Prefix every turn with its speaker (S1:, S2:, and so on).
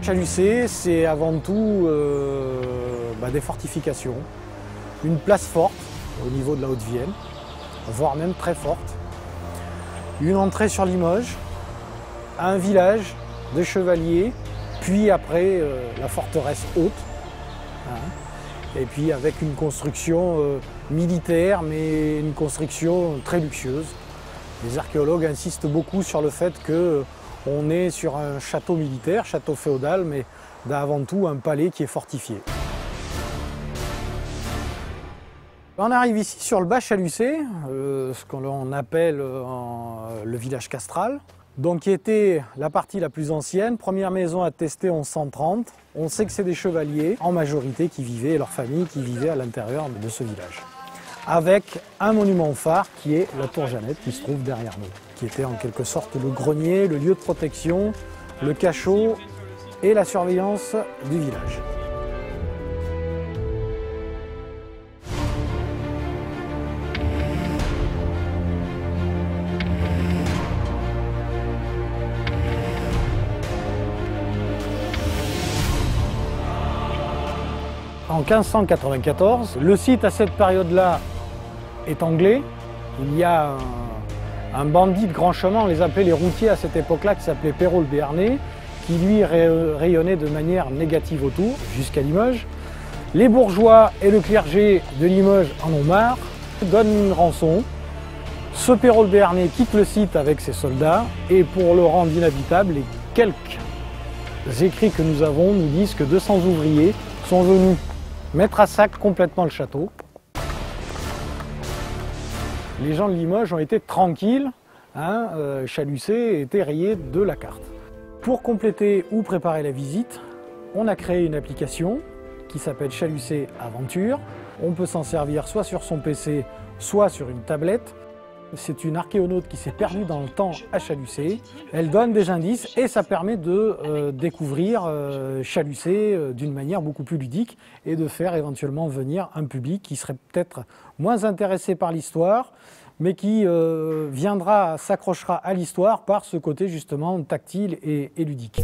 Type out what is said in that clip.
S1: Chaluçay, c'est avant tout des fortifications, une place forte au niveau de la Haute-Vienne, voire même très forte, une entrée sur Limoges, un village de chevaliers, puis après la forteresse haute, et puis avec une construction militaire, mais une construction très luxueuse. Les archéologues insistent beaucoup sur le fait qu'on est sur un château militaire, château féodal, mais avant tout un palais qui est fortifié. On arrive ici sur le bas Chaluçay, ce qu'on appelle le village castral, donc qui était la partie la plus ancienne, première maison attestée en 1130. On sait que c'est des chevaliers en majorité qui vivaient, et leurs familles qui vivaient à l'intérieur de ce village. Avec un monument phare qui est la tour Jeannette qui se trouve derrière nous, qui était en quelque sorte le grenier, le lieu de protection, le cachot et la surveillance du village. En 1594, le site à cette période-là est anglais. Il y a un bandit de grand chemin, on les appelait les routiers à cette époque-là, qui s'appelait Perrault le Béarnais, qui lui rayonnait de manière négative autour, jusqu'à Limoges. Les bourgeois et le clergé de Limoges en ont marre, donnent une rançon. Ce Perrault le Béarnais quitte le site avec ses soldats, et pour le rendre inhabitable, les quelques écrits que nous avons nous disent que 200 ouvriers sont venus mettre à sac complètement le château. Les gens de Limoges ont été tranquilles, Chaluçay était rayé de la carte. Pour compléter ou préparer la visite, on a créé une application qui s'appelle Chaluçay Aventure. On peut s'en servir soit sur son PC, soit sur une tablette. C'est une archéonaute qui s'est perdue dans le temps à Chaluçay. Elle donne des indices et ça permet de découvrir Chaluçay d'une manière beaucoup plus ludique et de faire éventuellement venir un public qui serait peut-être moins intéressé par l'histoire, mais qui s'accrochera à l'histoire par ce côté justement tactile et ludique.